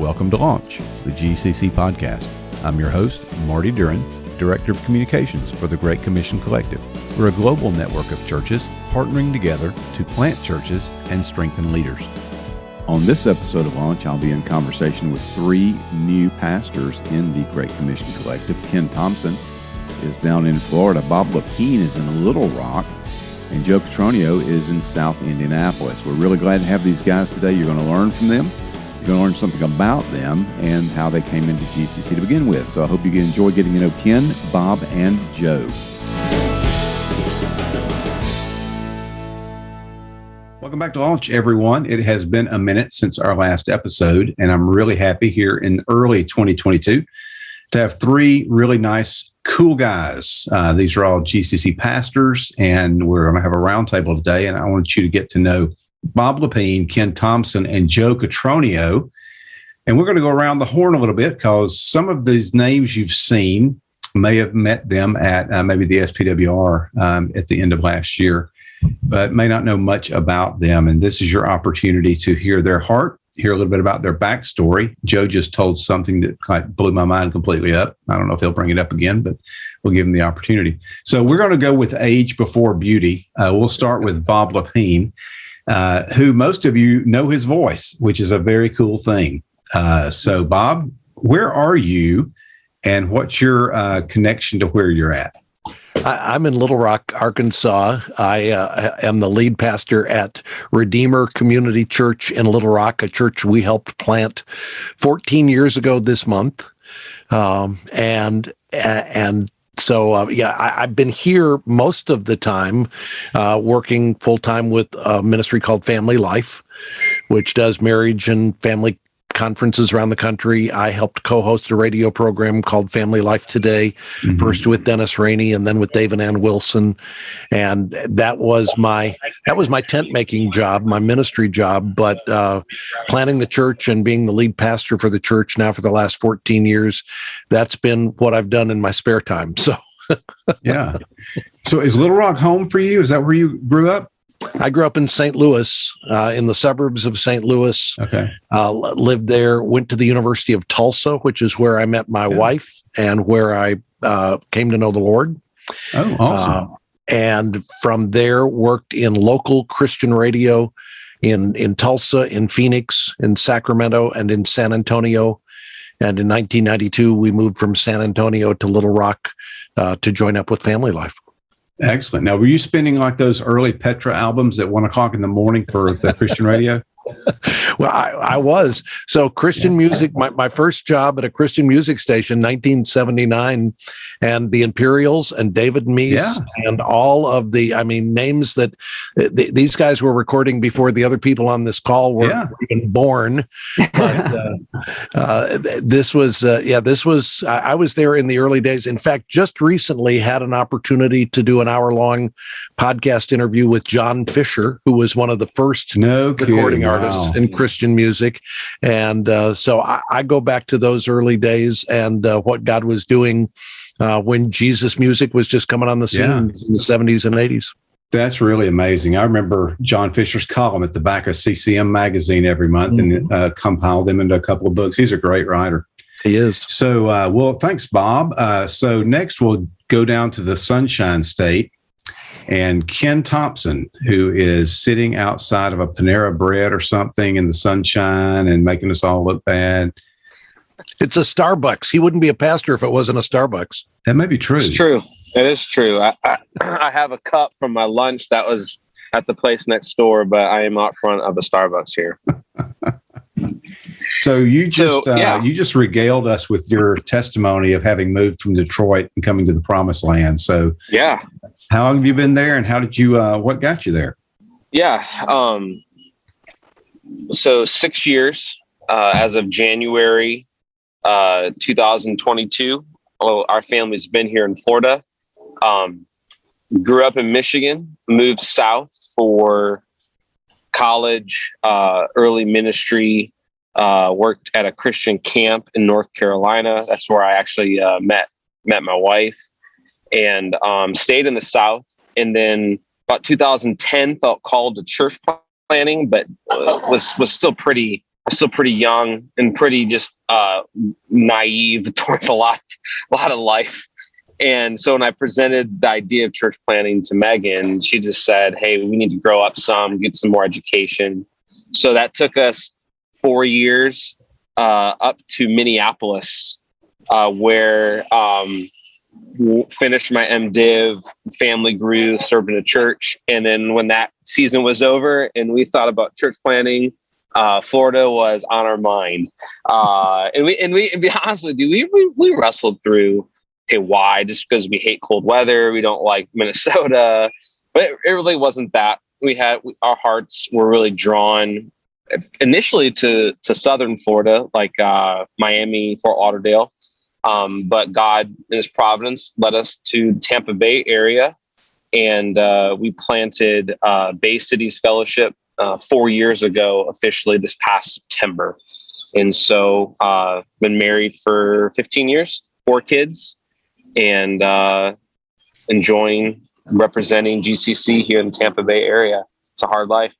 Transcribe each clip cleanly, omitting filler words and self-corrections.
welcome to Launch, the GCC podcast. I'm your host, Marty Duren, Director of Communications for the Great Commission Collective. We're a global network of churches partnering together to plant churches and strengthen leaders. On this episode of Launch, I'll be in conversation with three new pastors in the Great Commission Collective. Ken Thompson is down in Florida. Bob Lepine is in Little Rock. And Joe Cotroneo is in South Indianapolis. We're really glad to have these guys today. You're going to learn from them. You're going to learn something about them and how they came into GCC to begin with. So I hope you enjoy getting to know Ken, Bob, and Joe. Welcome back to Launch, everyone. It has been a minute since our last episode, and I'm really happy here in early 2022 to have three really nice, cool guys. These are all GCC pastors, and we're going to have a roundtable today, and I want you to get to know Bob Lepine, Ken Thompson, and Joe Cotroneo. And we're going to go around the horn a little bit because some of these names you've seen may have met them at maybe the SPWR at the end of last year, but may not know much about them. And this is your opportunity to hear their heart, hear a little bit about their backstory. Joe just told something that blew my mind completely up. I don't know if he'll bring it up again, but we'll give him the opportunity. So we're going to go with age before beauty. We'll start with Bob Lepine, who most of you know his voice, which is a very cool thing. So Bob, where are you and what's your connection to where you're at? I'm in Little Rock, Arkansas. I am the lead pastor at Redeemer Community Church in Little Rock, a church we helped plant 14 years ago this month. So I've been here most of the time, working full-time with a ministry called Family Life, which does marriage and family conferences around the country. I helped co-host a radio program called Family Life Today, first with Dennis Rainey and then with Dave and Ann Wilson. And that was my tent making job, my ministry job, but planning the church and being the lead pastor for the church now for the last 14 years, that's been what I've done in my spare time. So yeah. So is Little Rock home for you? Is that where you grew up? I grew up in St. Louis, in the suburbs of St. Louis. Okay. Lived there, went to the University of Tulsa, which is where I met my wife and where I came to know the Lord. Oh, awesome. And from there, worked in local Christian radio in Tulsa, in Phoenix, in Sacramento, and in San Antonio. And in 1992, we moved from San Antonio to Little Rock to join up with Family Life. Excellent. Now, were you spinning like those early Petra albums at 1 o'clock in the morning for the Christian radio? Well, I was. So Christian music, my first job at a Christian music station, 1979, and the Imperials and David Meese and all of the, names that these guys were recording before the other people on this call were even born. But I was there in the early days. In fact, just recently had an opportunity to do an hour-long podcast interview with John Fisher, who was one of the first recording artists in Christian music. And so I go back to those early days and what God was doing when Jesus music was just coming on the scene in the 70s and 80s. That's really amazing. I remember John Fisher's column at the back of CCM magazine every month and compiled them into a couple of books. He's a great writer. He is. So, thanks, Bob. So next we'll go down to the Sunshine State. And Ken Thompson, who is sitting outside of a Panera Bread or something in the sunshine and making us all look bad. It's a Starbucks. He wouldn't be a pastor if it wasn't a Starbucks. That may be true. It's true. It is true. I have a cup from my lunch that was at the place next door, but I am out front of a Starbucks here. So you just regaled us with your testimony of having moved from Detroit and coming to the Promised Land. So yeah. How long have you been there, and how did you? What got you there? Yeah, so 6 years as of January 2022. Our family's been here in Florida. Grew up in Michigan, moved south for college, early ministry. Worked at a Christian camp in North Carolina. That's where I actually met my wife. And stayed in the South, and then about 2010 felt called to church planning, but was still pretty I'm still pretty young and pretty just naive towards a lot of life. And so when I presented the idea of church planting to Megan, she just said, "Hey, we need to grow up some, get some more education." So that took us 4 years up to Minneapolis, where finished my MDiv, family grew, served in a church. And then when that season was over and we thought about church planting, Florida was on our mind. And to be honest with you, we wrestled through, okay, why? Just because we hate cold weather, we don't like Minnesota, but it really wasn't that. Our hearts were really drawn initially to Southern Florida, like Miami, Fort Lauderdale. But God in his providence led us to the Tampa Bay area, and we planted Bay Cities Fellowship 4 years ago, officially this past September. And so been married for 15 years, 4 kids, and enjoying representing GCC here in the Tampa Bay area. It's a hard life.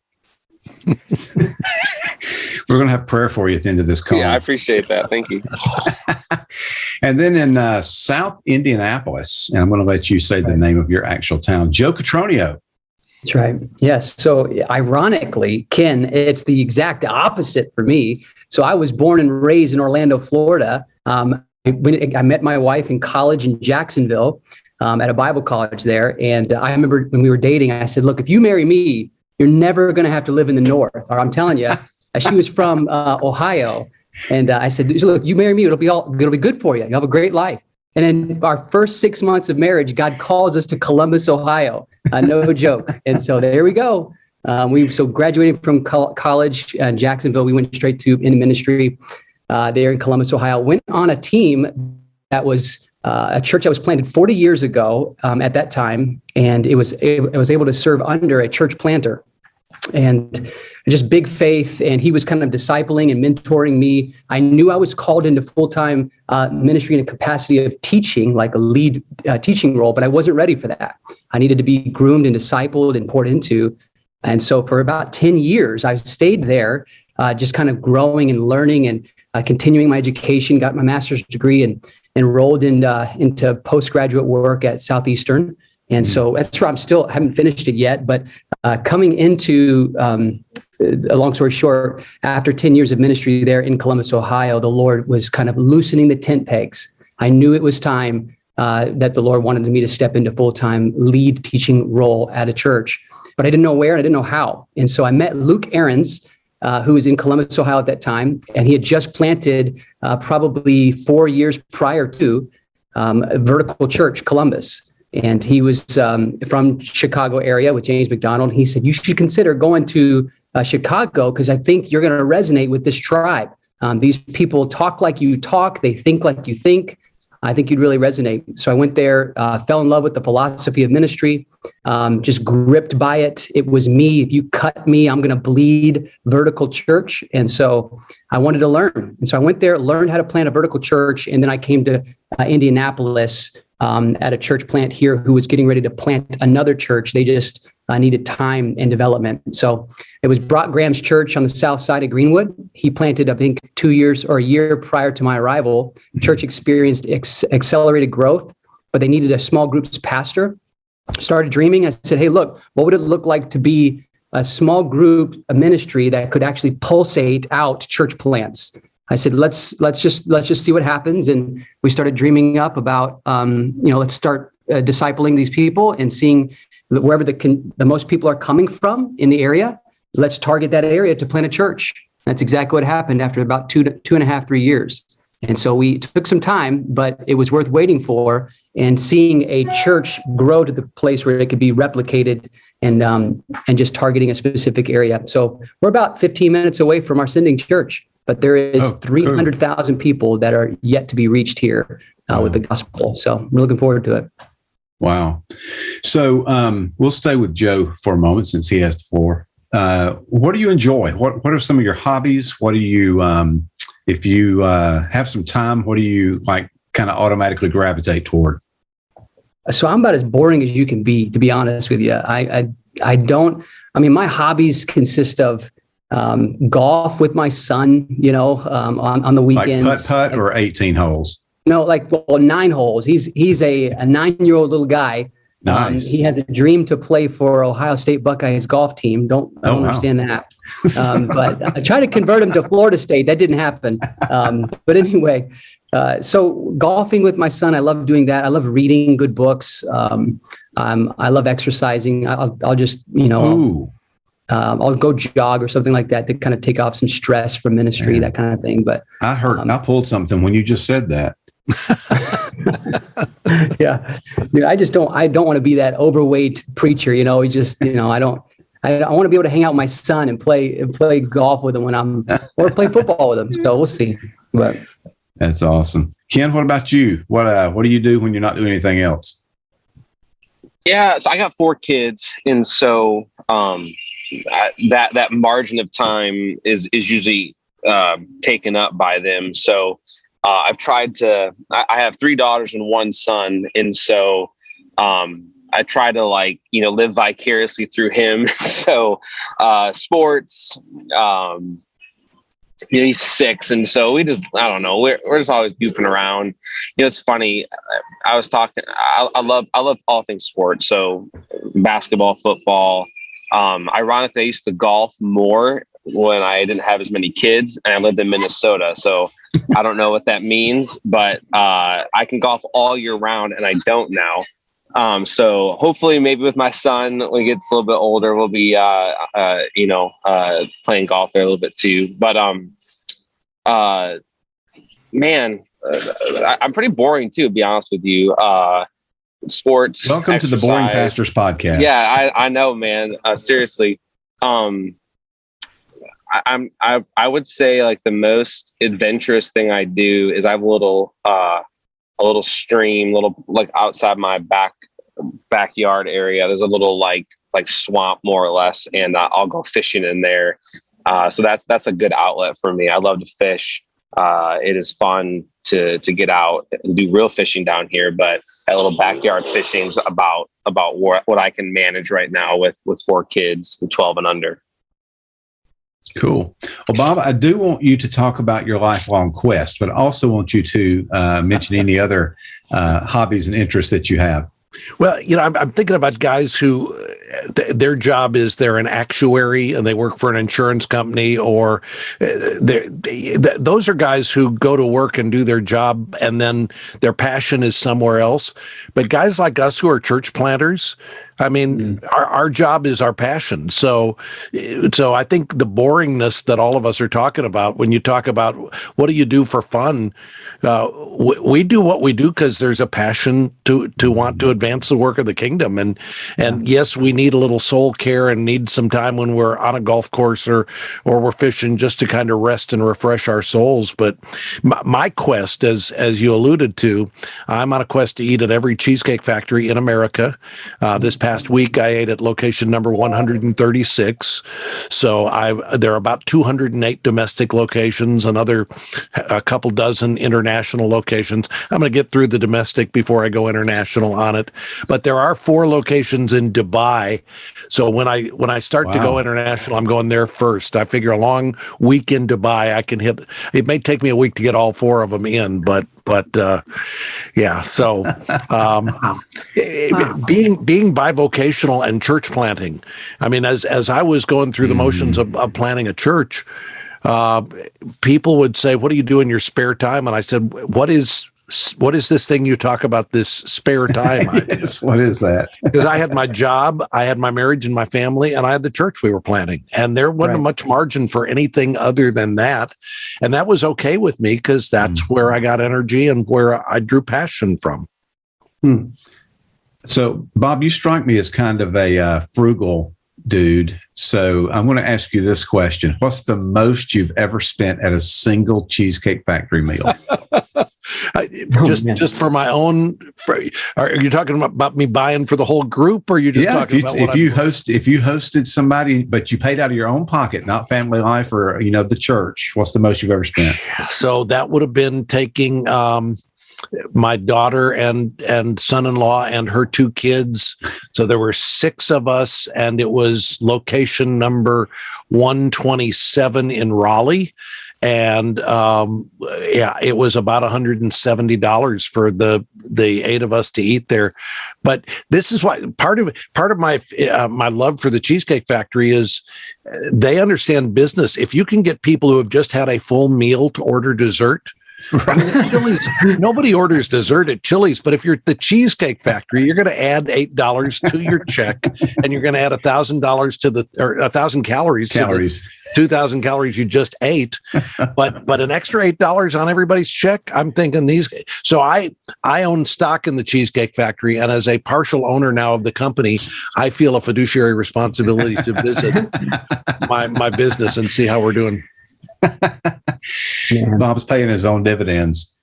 We're going to have prayer for you at the end of this call. Yeah, I appreciate that. Thank you. And then in South Indianapolis, and I'm going to let you say the name of your actual town, Joe Cotroneo. That's right. Yes. So ironically, Ken, it's the exact opposite for me. So I was born and raised in Orlando, Florida. When I met my wife in college in Jacksonville at a Bible college there. And I remember when we were dating, I said, "Look, if you marry me, you're never going to have to live in the North." Or I'm telling you, she was from Ohio. And I said, "Look, you marry me, it'll be good for you. You'll have a great life." And in our first 6 months of marriage, God calls us to Columbus, Ohio. No joke. And so there we go. We graduated from college in Jacksonville. We went straight to in ministry there in Columbus, Ohio. Went on a team that was a church that was planted 40 years ago at that time, and it was able to serve under a church planter, and just big faith. And he was kind of discipling and mentoring me. I knew I was called into full-time ministry in a capacity of teaching, like a lead teaching role, but I wasn't ready for that. I needed to be groomed and discipled and poured into. And so for about 10 years, I stayed there, just kind of growing and learning and continuing my education, got my master's degree and enrolled into postgraduate work at Southeastern. And so that's where I'm still, haven't finished it yet, but coming into, a long story short, after 10 years of ministry there in Columbus, Ohio, the Lord was kind of loosening the tent pegs. I knew it was time that the Lord wanted me to step into full-time lead teaching role at a church, but I didn't know where and I didn't know how. And so I met Luke Ahrens, who was in Columbus, Ohio at that time, and he had just planted probably 4 years prior to Vertical Church, Columbus. And he was from Chicago area with James McDonald. He said, "You should consider going to Chicago because I think you're going to resonate with this tribe. These people talk like you talk. They think like you think. I think you'd really resonate." So I went there, fell in love with the philosophy of ministry, just gripped by it. It was me. If you cut me, I'm going to bleed. Vertical church. And so I wanted to learn. And so I went there, learned how to plant a vertical church. And then I came to Indianapolis at a church plant here who was getting ready to plant another church. They just needed time and development. So it was Brock Graham's church on the south side of Greenwood. He planted, I think, 2 years or a year prior to my arrival. Church experienced accelerated growth, but they needed a small groups pastor. Started dreaming. I said, "Hey, look, what would it look like to be a small group, a ministry that could actually pulsate out church plants?" I said, let's just see what happens. And we started dreaming up about, let's start discipling these people and seeing wherever the most people are coming from in the area. Let's target that area to plant a church. That's exactly what happened after about 2.5, 3 years. And so we took some time, but it was worth waiting for and seeing a church grow to the place where it could be replicated and just targeting a specific area. So we're about 15 minutes away from our sending church. But there is 300,000 people that are yet to be reached here with the gospel. So I'm looking forward to it. Wow. So we'll stay with Joe for a moment since he has the floor. What do you enjoy? What are some of your hobbies? What do you, if you have some time, what do you like kind of automatically gravitate toward? So I'm about as boring as you can be, to be honest with you. My hobbies consist of golf with my son, on the weekends. Like putt or 18 holes? No, 9 holes. He's a 9-year-old little guy. Nice. He has a dream to play for Ohio State Buckeyes golf team. I don't understand that. But I tried to convert him to Florida State. That didn't happen. But anyway, so golfing with my son, I love doing that. I love reading good books. I love exercising. I'll just, I'll go jog or something like that to kind of take off some stress from ministry, that kind of thing. But I pulled something when you just said that. Yeah, I don't want to be that overweight preacher. I want to be able to hang out with my son and play golf with him or play football with him. So we'll see. But that's awesome. Ken, what about you? What do you do when you're not doing anything else? Yeah, so I got 4 kids, and so that margin of time is usually taken up by them. So I've tried to. I have 3 daughters and 1 son, and so I try to live vicariously through him. So sports. He's 6, and so we just, I don't know, we're just always goofing around. It's funny. I was talking. I love all things sports. So basketball, football. Ironically, I used to golf more when I didn't have as many kids, and I lived in Minnesota. So I don't know what that means, but I can golf all year round, and I don't now. So hopefully maybe with my son, when he gets a little bit older, we'll be, playing golf there a little bit too. But, I'm pretty boring too, to be honest with you. Sports. Welcome exercise. To the Boring Pastors Podcast. Yeah, I know, man. Seriously. I would say the most adventurous thing I do is I have a little stream, outside my backyard area. There's a little like swamp, more or less, and I'll go fishing in there. So that's a good outlet for me. I love to fish. It is fun to get out and do real fishing down here, but that little backyard fishing is about what I can manage right now with 4 kids, 12 and under. Cool. Well, Bob, I do want you to talk about your lifelong quest, but I also want you to mention any other hobbies and interests that you have. Well, I'm thinking about guys who their job is they're an actuary and they work for an insurance company, or those are guys who go to work and do their job and then their passion is somewhere else. But guys like us who are church planters, I mean, our job is our passion. So I think the boringness that all of us are talking about, when you talk about what do you do for fun, we do what we do because there's a passion to want to advance the work of the kingdom. And yes, we need a little soul care and need some time when we're on a golf course or we're fishing just to kind of rest and refresh our souls. But my quest, as you alluded to, I'm on a quest to eat at every cheesecake factory in America. This past week, I ate at location number 136. So there are about 208 domestic locations, a couple dozen international locations. I'm going to get through the domestic before I go international on it. But there are 4 locations in Dubai. So when I start to go international, I'm going there first. I figure a long week in Dubai, I can hit. It may take me a week to get all 4 of them in, but yeah. So being bivocational and church planting. I mean, as I was going through the motions of planting a church, people would say, "What do you do in your spare time?" And I said, "What is this thing you talk about, this spare time?" Yes, what is that? Because I had my job, I had my marriage and my family, and I had the church we were planting. And there wasn't much margin for anything other than that. And that was okay with me because that's where I got energy and where I drew passion from. So, Bob, you strike me as kind of a frugal dude. So I'm going to ask you this question. What's the most you've ever spent at a single Cheesecake Factory meal? Just for my own. Are you talking about me buying for the whole group, or are you just talking about if you hosted somebody, but you paid out of your own pocket, not Family Life or the church? What's the most you've ever spent? So that would have been taking my daughter and son-in-law and her 2 kids. So there were 6 of us, and it was location number 127 in Raleigh. And it was about $170 for the 8 of us to eat there. But this is why part of my my love for the Cheesecake Factory is they understand business. If you can get people who have just had a full meal to order dessert. Right. Chili's, nobody orders dessert at Chili's, but if you're at the Cheesecake Factory, you're going to add $8 to your check, and you're going to add $1,000 to or 1,000 calories. To the 2,000 calories you just ate, but an extra $8 on everybody's check. I'm thinking these. So I own stock in the Cheesecake Factory, and as a partial owner now of the company, I feel a fiduciary responsibility to visit my business and see how we're doing. Bob's paying his own dividends.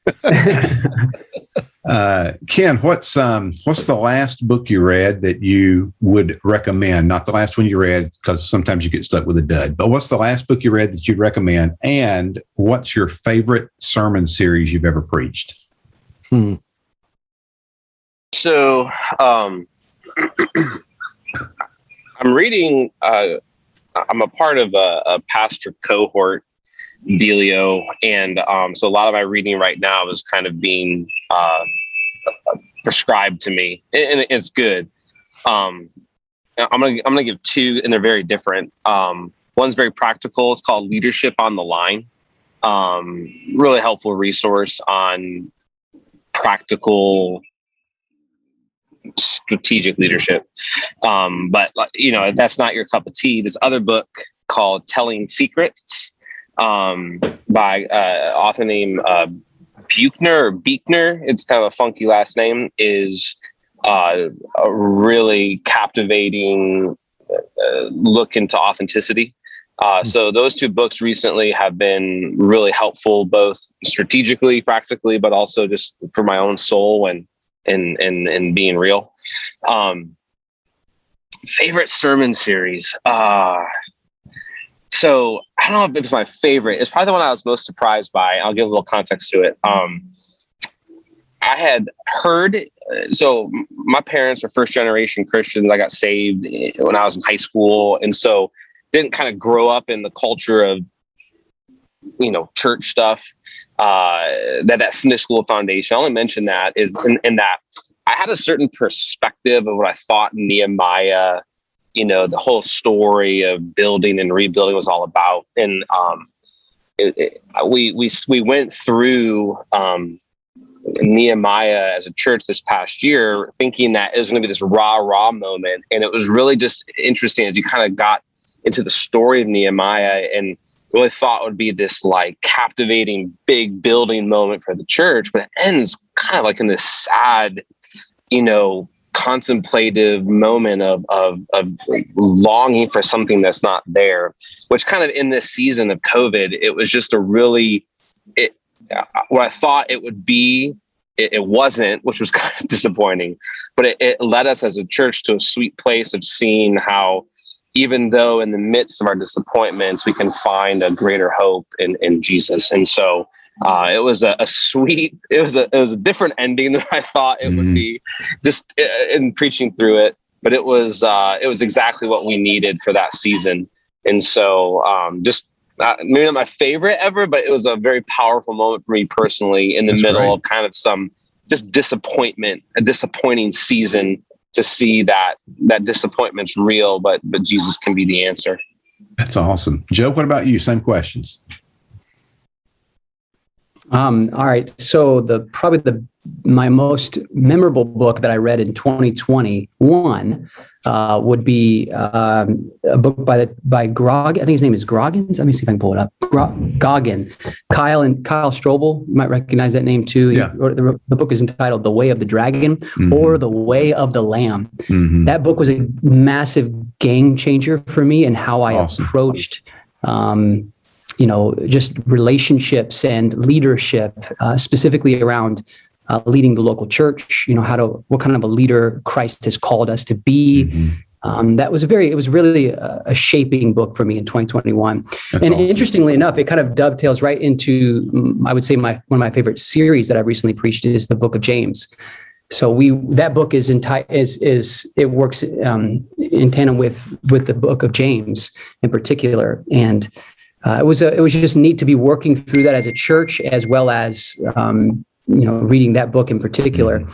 Ken, what's the last book you read that you would recommend? Not the last one you read, because sometimes you get stuck with a dud, but what's the last book you read that you'd recommend? And what's your favorite sermon series you've ever preached? So I'm reading, I'm a part of a pastor cohort dealio, and so a lot of my reading right now is kind of being prescribed to me, and it's good. I'm gonna give 2, and they're very different. One's very practical. It's called Leadership on the Line. Really helpful resource on practical strategic leadership. But if that's not your cup of tea, this other book called Telling Secrets, by author named Buechner. It's kind of a funky last name, is a really captivating look into authenticity. So those 2 books recently have been really helpful, both strategically, practically, but also just for my own soul and being real. Favorite sermon series. So I don't know if it's my favorite. It's probably the one I was most surprised by. I'll give a little context to it. I had heard, so my parents are first generation Christians. I got saved when I was in high school. And so didn't kind of grow up in the culture of, church stuff, that Sunday school foundation. I only mention that is in that I had a certain perspective of what I thought Nehemiah, the whole story of building and rebuilding was all about. And we went through Nehemiah as a church this past year, thinking that it was going to be this rah moment. And it was really just interesting as you kind of got into the story of Nehemiah, and really thought it would be this like captivating big building moment for the church, but it ends kind of like in this sad, contemplative moment of longing for something that's not there, which kind of in this season of COVID, it was just what I thought it would be, it wasn't, which was kind of disappointing, but it led us as a church to a sweet place of seeing how, even though in the midst of our disappointments, we can find a greater hope in Jesus. And so it was a different ending than I thought it would be, just in preaching through it. But it was exactly what we needed for that season. And so maybe not my favorite ever, but it was a very powerful moment for me personally in the middle of kind of some just disappointment, a disappointing season, to see that disappointment's real, but Jesus can be the answer. That's awesome. Joe, what about you? Same questions. All right. So my most memorable book that I read in 2021 would be a book by Grog. I think his name is Groggins. Let me see if I can pull it up. Goggin. Kyle Strobel. You might recognize that name too. Yeah. The book is entitled The Way of the Dragon, or The Way of the Lamb. That book was a massive game changer for me in how I approached just relationships and leadership, specifically around leading the local church, what kind of a leader Christ has called us to be, That was it was really a shaping book for me in 2021. That's and awesome. Interestingly enough, it kind of dovetails right into, I would say, one of my favorite series that I recently preached is the Book of James. So that book it works in tandem with the Book of James in particular, and it was just neat to be working through that as a church, as well as reading that book in particular.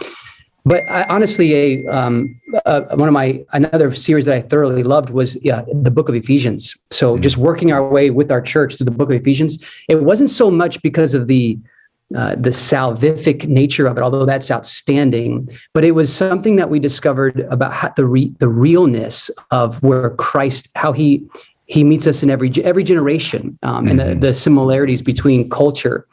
But honestly, another series that I thoroughly loved was the Book of Ephesians. So just working our way with our church through the Book of Ephesians, it wasn't so much because of the salvific nature of it, although that's outstanding, but it was something that we discovered about how the realness of where Christ, how he meets us in every generation, and the similarities between culture.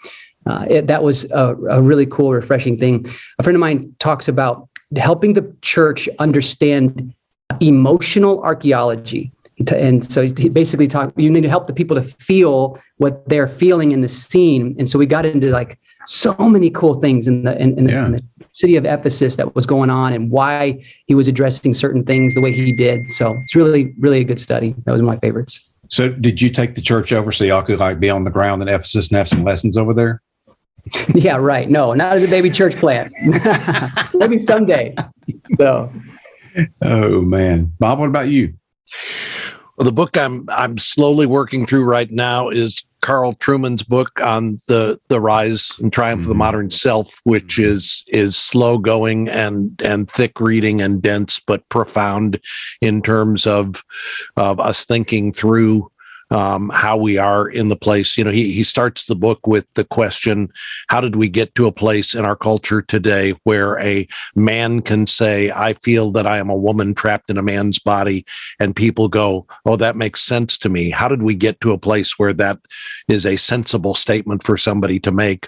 That was a really cool, refreshing thing. A friend of mine talks about helping the church understand emotional archaeology. And so he basically you need to help the people to feel what they're feeling in the scene. And so we got into like so many cool things in the city of Ephesus that was going on, and why he was addressing certain things the way he did. So it's really, really a good study. That was one of my favorites. So did you take the church over so y'all could like be on the ground in Ephesus and have some lessons over there? Yeah, right. No, not as a baby church plant. Maybe someday. So. Oh man, Bob, what about you? Well, the book I'm slowly working through right now is Carl Trueman's book on the rise and triumph of the modern self, which is slow going and thick reading and dense, but profound in terms of us thinking through how we are in the place. He starts the book with the question, how did we get to a place in our culture today where a man can say, I feel that I am a woman trapped in a man's body, and people go, oh, that makes sense to me. How did we get to a place where that is a sensible statement for somebody to make?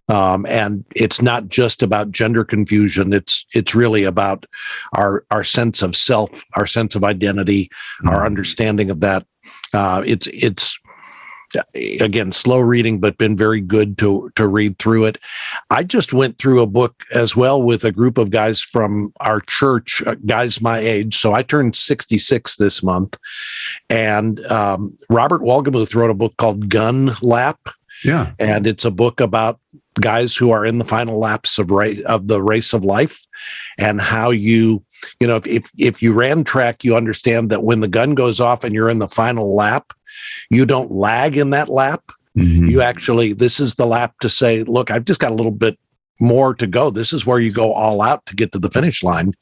And it's not just about gender confusion. It's really about our sense of self, our sense of identity, our understanding of that. It's again, slow reading, but been very good to read through it. I just went through a book as well with a group of guys from our church, guys my age. So I turned 66 this month, and Robert Wolgemuth wrote a book called Gun Lap. Yeah. And it's a book about guys who are in the final laps of the race of life, and how if you ran track, you understand that when the gun goes off and you're in the final lap, you don't lag in that lap. You actually, this is the lap to say, look, I've just got a little bit more to go. This is where you go all out to get to the finish line.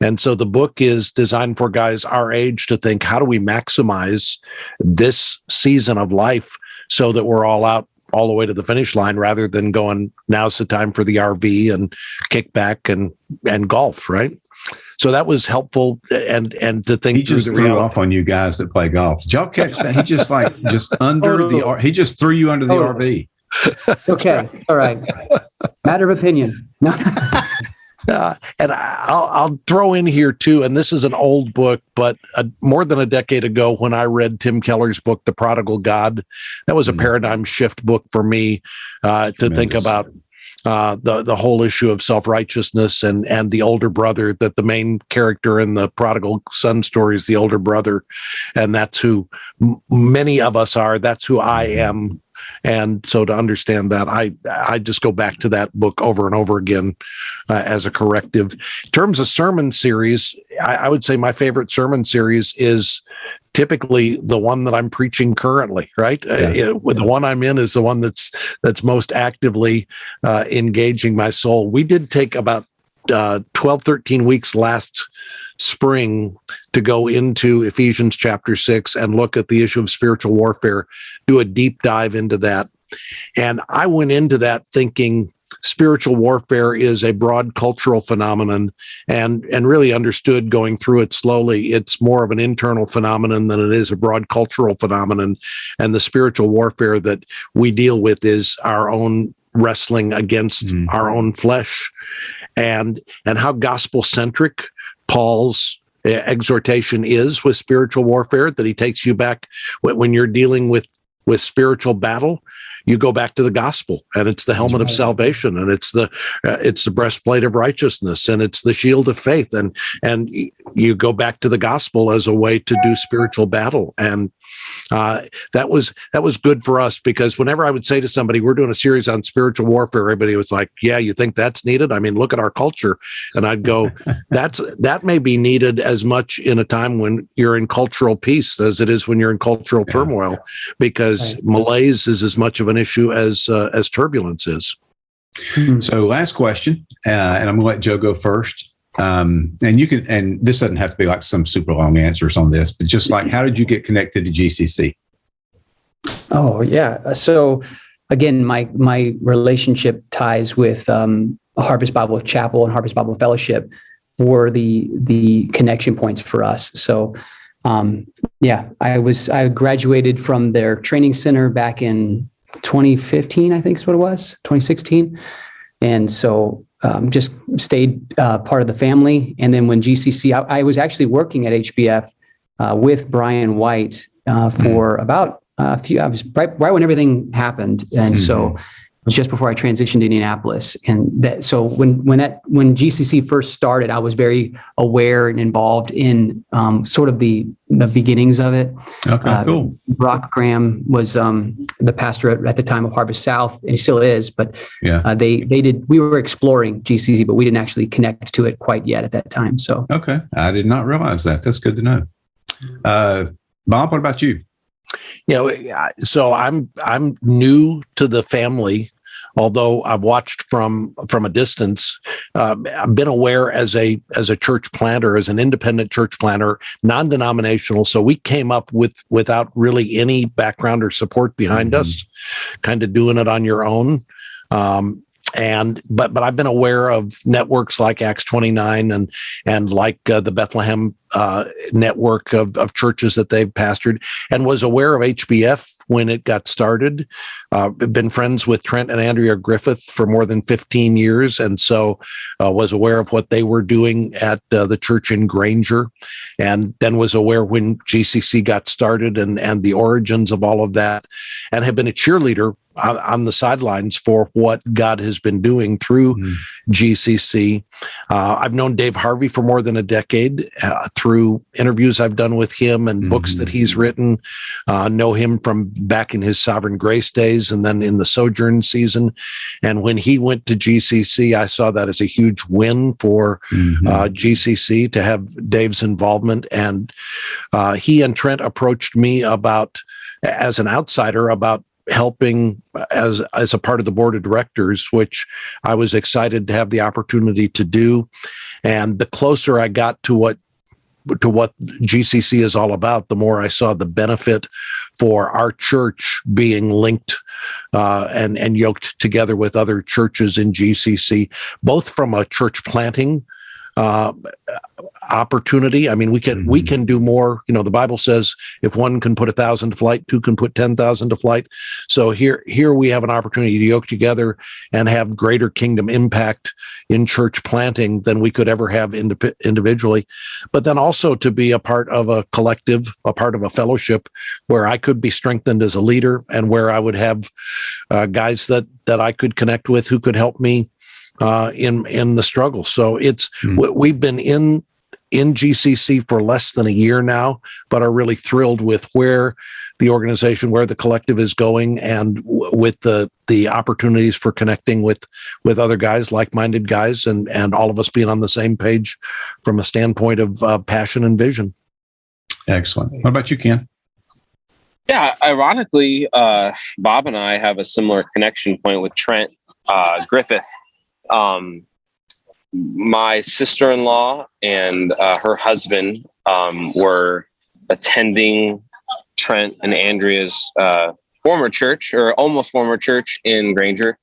And so the book is designed for guys our age to think, how do we maximize this season of life so that we're all out all the way to the finish line, rather than going, now's the time for the RV and kickback and golf, right? So that was helpful, and to think he just threw off on you guys that play golf. Did y'all catch that? He just he just threw you under the RV. It's okay. All right. Matter of opinion. And I'll throw in here too, and this is an old book, but more than a decade ago when I read Tim Keller's book, The Prodigal God, that was a paradigm shift book for me to think about the whole issue of self-righteousness and the older brother, that the main character in the prodigal son story is the older brother. And that's who many of us are. That's who I am. And so to understand that, I just go back to that book over and over again as a corrective. In terms of sermon series, I would say my favorite sermon series is typically the one that I'm preaching currently, right? The one I'm in is the one that's most actively engaging my soul. We did take about 12, 13 weeks last spring to go into Ephesians chapter 6 and look at the issue of spiritual warfare, do a deep dive into that. And I went into that thinking spiritual warfare is a broad cultural phenomenon, and really understood going through it slowly. It's more of an internal phenomenon than it is a broad cultural phenomenon. And the spiritual warfare that we deal with is our own wrestling against our own flesh, and how gospel-centric Paul's exhortation is with spiritual warfare, that he takes you back when you're dealing with with spiritual battle, you go back to the gospel, and it's the helmet of salvation, and it's the breastplate of righteousness, and it's the shield of faith, and you go back to the gospel as a way to do spiritual battle. And that was good for us, because whenever I would say to somebody, we're doing a series on spiritual warfare, everybody was like, yeah, you think that's needed? I mean, look at our culture. And I'd go, that may be needed as much in a time when you're in cultural peace as it is when you're in cultural turmoil, because malaise is as much of an issue as turbulence is. So last question, and I'm going to let Joe go first. And you can, and this doesn't have to be like some super long answers on this, but just like, how did you get connected to GCC? Oh yeah. So again, my relationship ties with Harvest Bible Chapel and Harvest Bible Fellowship were the connection points for us. So I graduated from their training center back in 2015, I think is what it was, 2016. And so just stayed part of the family. And then when GCC, I was actually working at HBF with Brian White for about I was right when everything happened. And so it was just before I transitioned to Indianapolis. And so when GCC first started, I was very aware and involved in sort of the beginnings of it. Okay, cool. Brock Graham was the pastor at the time of Harvest South, and he still is. But we were exploring GCC, but we didn't actually connect to it quite yet at that time. So okay, I did not realize that. That's good to know. Bob, what about you? So I'm new to the family, although I've watched from a distance. I've been aware as a church planter, as an independent church planter, non-denominational. So we came up without really any background or support behind us, kind of doing it on your own. But I've been aware of networks like Acts 29 and like the Bethlehem network of churches that they've pastored, and was aware of HBF when it got started. Been friends with Trent and Andrea Griffith for more than 15 years, and so was aware of what they were doing at the church in Granger, and then was aware when GCC got started and the origins of all of that, and have been a cheerleader on the sidelines for what God has been doing through GCC. I've known Dave Harvey for more than a decade through interviews I've done with him and books that he's written. Know him from back in his Sovereign Grace days and then in the Sojourn season. And when he went to GCC, I saw that as a huge win for GCC to have Dave's involvement. And he and Trent approached me as an outsider about helping as a part of the board of directors, which I was excited to have the opportunity to do. And the closer I got to what GCC is all about, the more I saw the benefit for our church being linked and yoked together with other churches in GCC, both from a church planting opportunity. I mean, we can do more. The Bible says if one can put 1,000 to flight, two can put 10,000 to flight. So here we have an opportunity to yoke together and have greater kingdom impact in church planting than we could ever have individually. But then also to be a part of a collective, a part of a fellowship where I could be strengthened as a leader and where I would have guys that I could connect with who could help me in the struggle. So we've been in GCC for less than a year now, but are really thrilled with where the organization, where the collective is going, and with the opportunities for connecting with other guys, like-minded guys, and all of us being on the same page from a standpoint of passion and vision. Excellent. What about you, Ken? Yeah, ironically, Bob and I have a similar connection point with Trent Griffith. My sister-in-law and her husband were attending Trent and Andrea's former church, or almost former church, in Granger,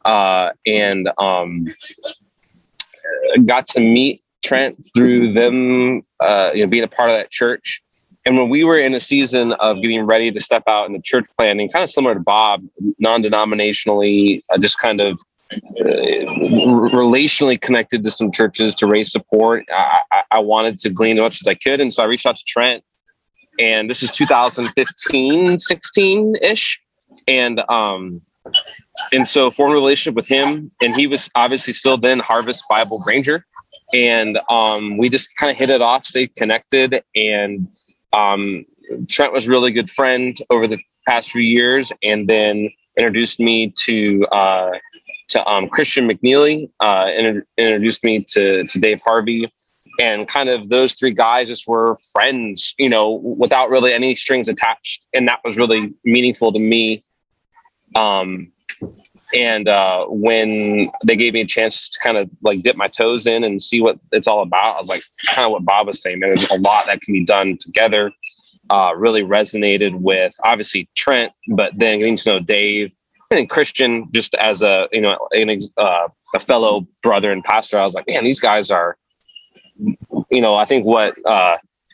and got to meet Trent through them being a part of that church. And when we were in a season of getting ready to step out in the church planting, kind of similar to Bob, non-denominationally, just kind of relationally connected to some churches to raise support. I wanted to glean as much as I could. And so I reached out to Trent and this is 2015, 16 ish. And so formed a relationship with him, and he was obviously still then Harvest Bible Ranger. And we just kind of hit it off, stayed connected. And Trent was a really good friend over the past few years, and then introduced me to Christian McNeely, introduced me to Dave Harvey, and kind of those three guys just were friends, without really any strings attached. And that was really meaningful to me. When they gave me a chance to kind of like dip my toes in and see what it's all about, I was like, kind of what Bob was saying, man, there's a lot that can be done together. Really resonated with obviously Trent, but then getting to know Dave and Christian just as a fellow brother and pastor. I was like, man, these guys are, I think what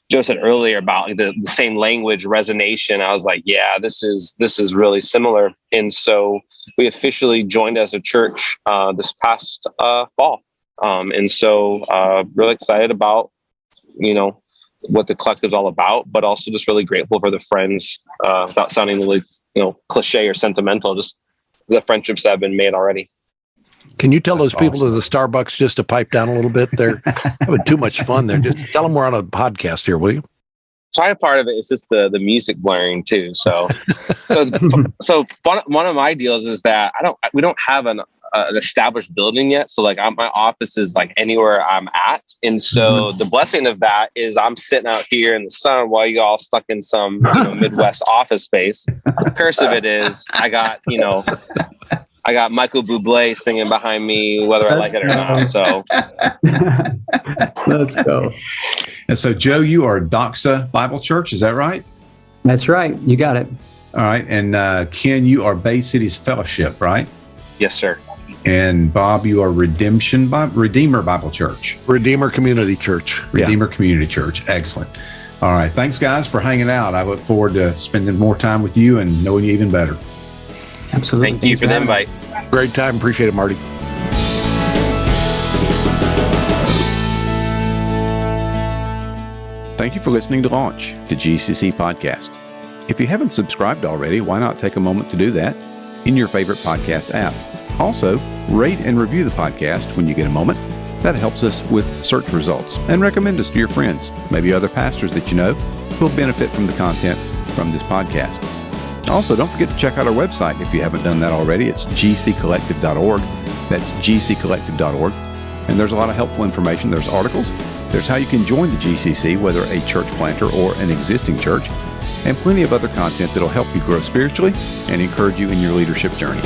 Joe said earlier about the same language resonation. I was like, yeah, this is really similar. And so we officially joined as a church this past fall. And so really excited about, what the collective's all about, but also just really grateful for the friends, without sounding really, cliche or sentimental, just the friendships that have been made already. Can you tell those people to the Starbucks just to pipe down a little bit? They're having too much fun there. Just tell them we're on a podcast here, will you? Sorry, part of it is just the music blaring too. So one of my deals is that we don't have an established building yet. So like my office is like anywhere I'm at. And so the blessing of that is I'm sitting out here in the sun while you all stuck in some Midwest office space. The curse of it is I got Michael Bublé singing behind me, whether I like it or not. So let's go. And so, Joe, you are Doxa Bible Church. Is that right? That's right. You got it. All right. And Ken, you are Bay Cities Fellowship, right? Yes, sir. And Bob, you are Redeemer Bible Church. Redeemer Community Church. Redeemer Community Church. Excellent. All right. Thanks, guys, for hanging out. I look forward to spending more time with you and knowing you even better. Absolutely. Thank you for the invite. Great time. Appreciate it, Marty. Thank you for listening to Launch, the GCC podcast. If you haven't subscribed already, why not take a moment to do that in your favorite podcast app? Also, rate and review the podcast when you get a moment. That helps us with search results, and recommend us to your friends, maybe other pastors that you know who will benefit from the content from this podcast. Also, don't forget to check out our website if you haven't done that already. It's gccollective.org. That's gccollective.org. And there's a lot of helpful information. There's articles. There's how you can join the GCC, whether a church planter or an existing church, and plenty of other content that'll help you grow spiritually and encourage you in your leadership journey.